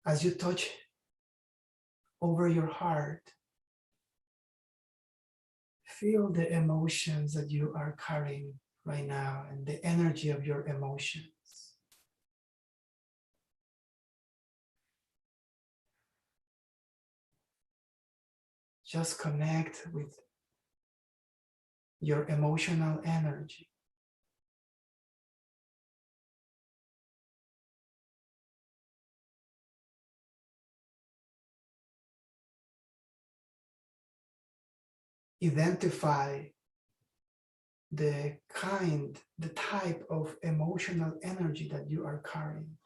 as you touch over your heart. Feel the emotions that you are carrying right now and the energy of your emotions. Just connect with your emotional energy. Identify the kind, the type of emotional energy that you are carrying,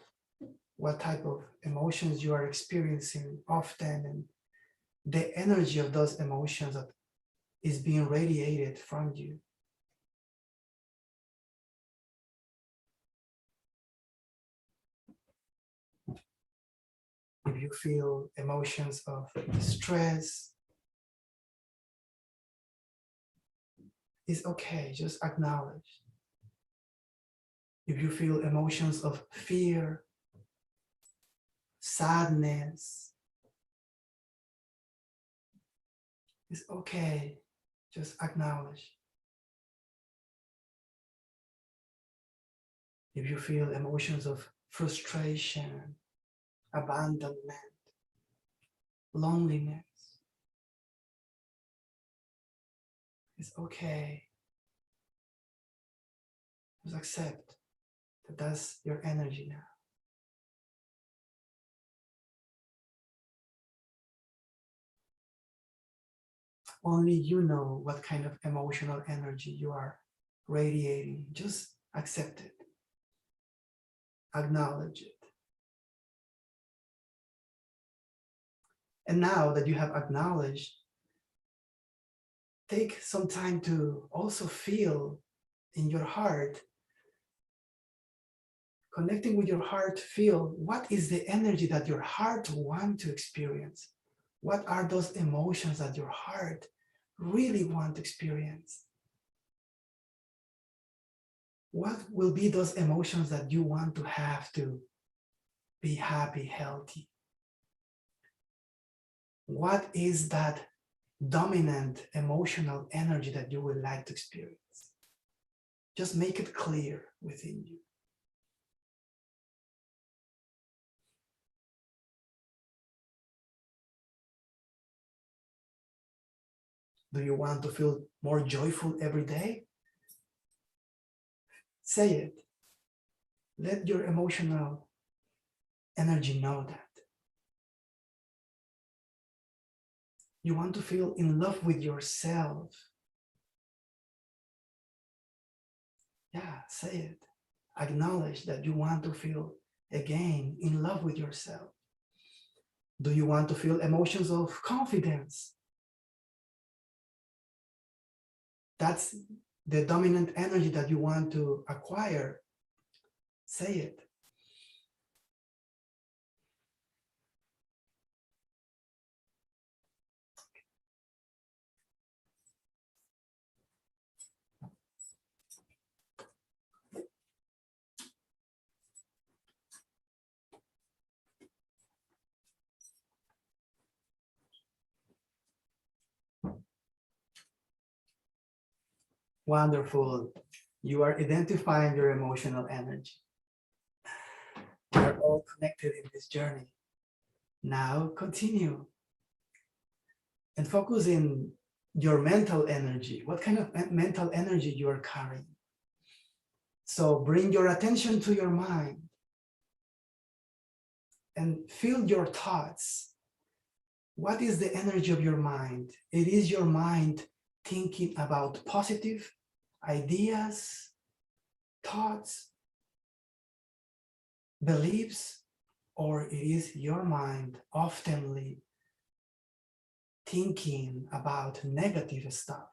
what type of emotions you are experiencing often, and the energy of those emotions that is being radiated from you. If you feel emotions of stress, it's okay, just acknowledge. If you feel emotions of fear, sadness, it's okay, just acknowledge. If you feel emotions of frustration, abandonment, loneliness, it's okay. Just accept that that's your energy now. Only you know what kind of emotional energy you are radiating. Just accept it. Acknowledge it. And now that you have acknowledged, take some time to also feel in your heart, connecting with your heart, feel what is the energy that your heart wants to experience. What are those emotions that your heart really want to experience? What will be those emotions that you want to have to be happy, healthy? What is that dominant emotional energy that you would like to experience? Just make it clear within you. Do you want to feel more joyful every day? Say it. Let your emotional energy know that. You want to feel in love with yourself. Yeah, say it. Acknowledge that you want to feel again in love with yourself. Do you want to feel emotions of confidence? That's the dominant energy that you want to acquire. Say it. Wonderful. You are identifying your emotional energy. We are all connected in this journey. Now continue and focus in your mental energy. What kind of mental energy you are carrying? So bring your attention to your mind and feel your thoughts. What is the energy of your mind? It is your mind thinking about positive ideas, thoughts, beliefs, or it is your mind oftenly thinking about negative stuff.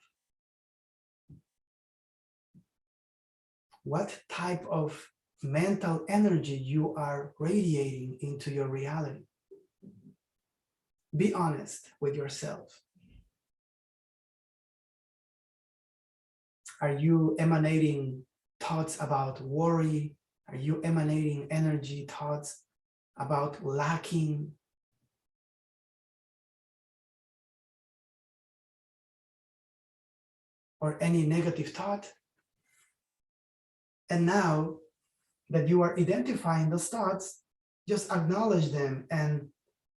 What type of mental energy you are radiating into your reality? Be honest with yourself. Are you emanating thoughts about worry? Are you emanating energy, thoughts about lacking? Or any negative thought? And now that you are identifying those thoughts, just acknowledge them and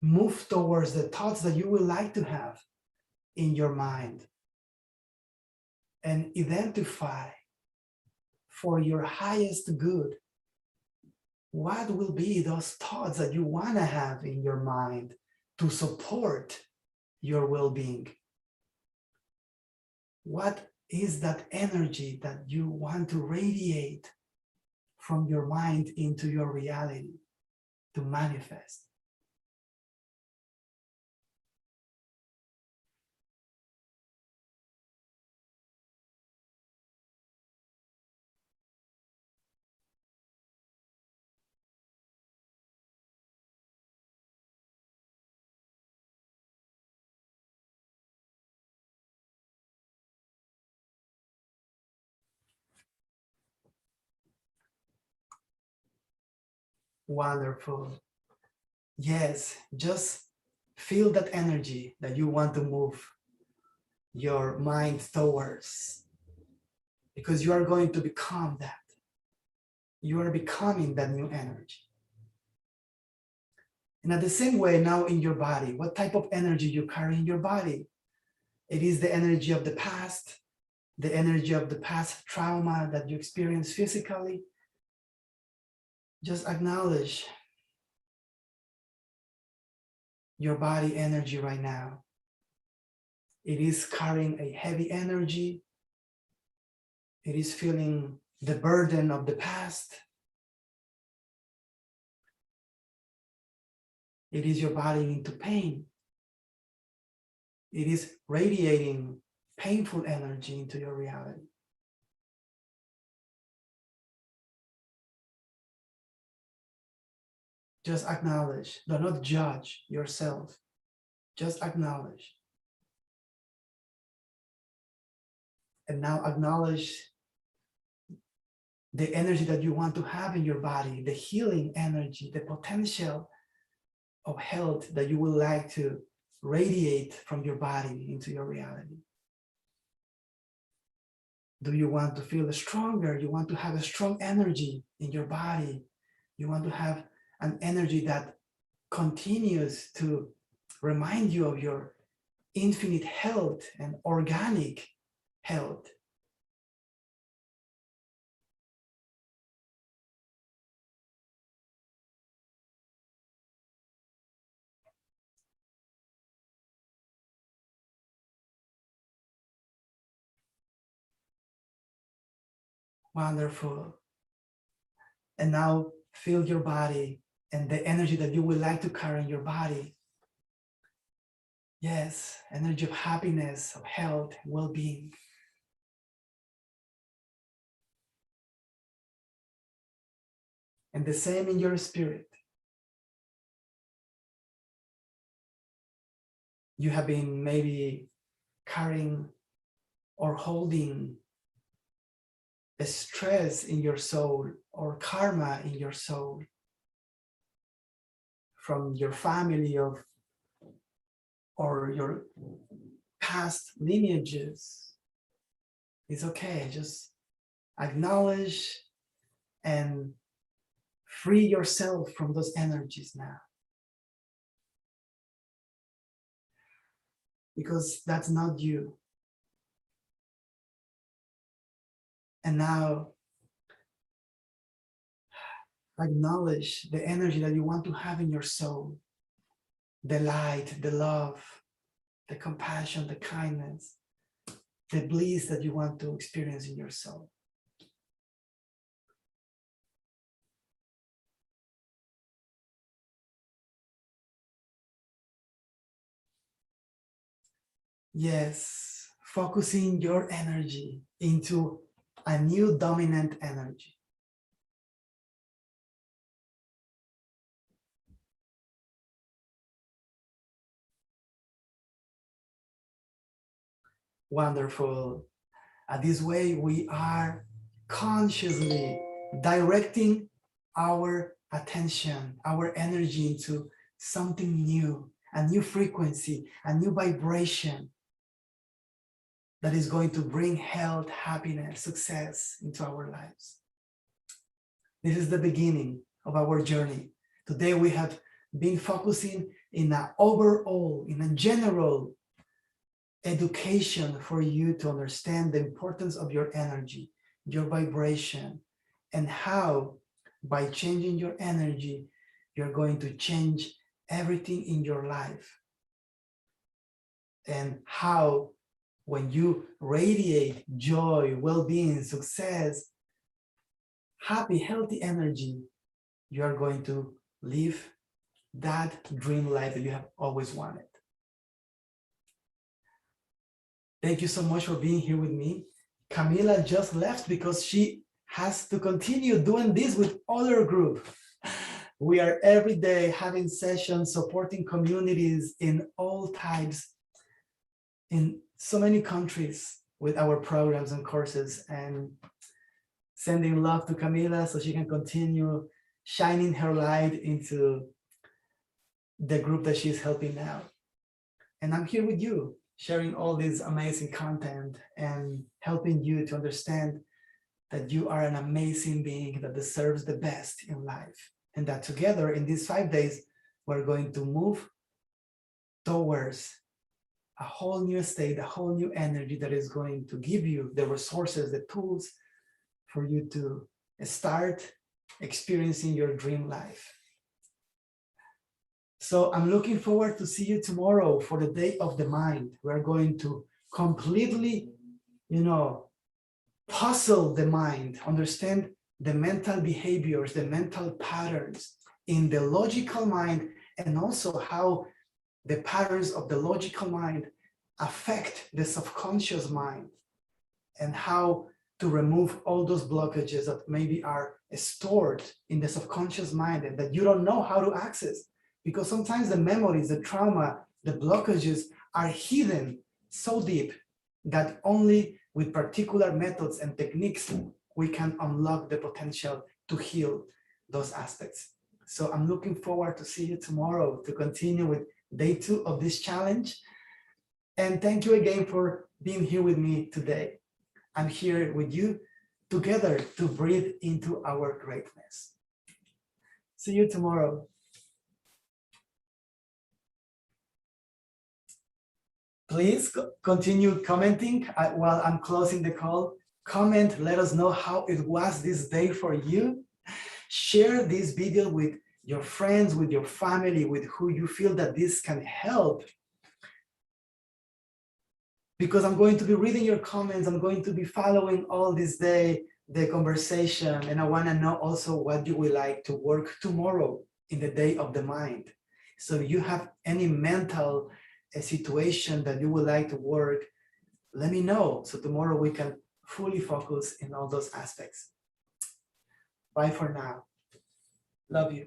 move towards the thoughts that you would like to have in your mind. And identify for your highest good what will be those thoughts that you want to have in your mind to support your well-being. What is that energy that you want to radiate from your mind into your reality to manifest? Wonderful. Yes, just feel that energy that you want to move your mind towards, because you are going to become that. You are becoming that new energy. And at the same way, now in your body, what type of energy you carry in your body? It is the energy of the past, the energy of the past trauma that you experienced physically. Just acknowledge your body energy right now. It is carrying a heavy energy. It is feeling the burden of the past. It is your body into pain. It is radiating painful energy into your reality. Just acknowledge. Do not judge yourself. Just acknowledge. And now acknowledge the energy that you want to have in your body, the healing energy, the potential of health that you would like to radiate from your body into your reality. Do you want to feel stronger? You want to have a strong energy in your body. You want to have an energy that continues to remind you of your infinite health and organic health. Wonderful. And now feel your body and the energy that you would like to carry in your body. Yes, energy of happiness, of health, well-being. And the same in your spirit. You have been maybe carrying or holding a stress in your soul or karma in your soul from your family or your past lineages. It's okay, just acknowledge and free yourself from those energies now. Because that's not you. And now acknowledge the energy that you want to have in your soul, the light, the love, the compassion, the kindness, the bliss that you want to experience in your soul. Yes, focusing your energy into a new dominant energy. Wonderful. This way we are consciously directing our attention, our energy into something new, a new frequency, a new vibration that is going to bring health, happiness, success into our lives. This is the beginning of our journey. Today we have been focusing in an overall, in a general education for you to understand the importance of your energy, your vibration, and how by changing your energy, you're going to change everything in your life. And how when you radiate joy, well-being, success, happy, healthy energy, you are going to live that dream life that you have always wanted. Thank you so much for being here with me. Camila just left because she has to continue doing this with other group. We are every day having sessions, supporting communities in all types, in so many countries with our programs and courses, and sending love to Camila so she can continue shining her light into the group that she's helping now. And I'm here with you, sharing all this amazing content and helping you to understand that you are an amazing being that deserves the best in life. And that together in these 5 days, we're going to move towards a whole new state, a whole new energy that is going to give you the resources, the tools for you to start experiencing your dream life. So I'm looking forward to see you tomorrow for the Day of the Mind. We're going to completely, puzzle the mind, understand the mental behaviors, the mental patterns in the logical mind, and also how the patterns of the logical mind affect the subconscious mind, and how to remove all those blockages that maybe are stored in the subconscious mind and that you don't know how to access. Because sometimes the memories, the trauma, the blockages are hidden so deep that only with particular methods and techniques we can unlock the potential to heal those aspects. So I'm looking forward to see you tomorrow to continue with day 2 of this challenge. And thank you again for being here with me today. I'm here with you together to breathe into our greatness. See you tomorrow. Please continue commenting while I'm closing the call. Comment, let us know how it was this day for you. Share this video with your friends, with your family, with who you feel that this can help. Because I'm going to be reading your comments, I'm going to be following all this day, the conversation, and I want to know also what you would like to work tomorrow in the day of the mind. So if you have any mental situation that you would like to work, let me know. So tomorrow we can fully focus in all those aspects. Bye for now. Love you.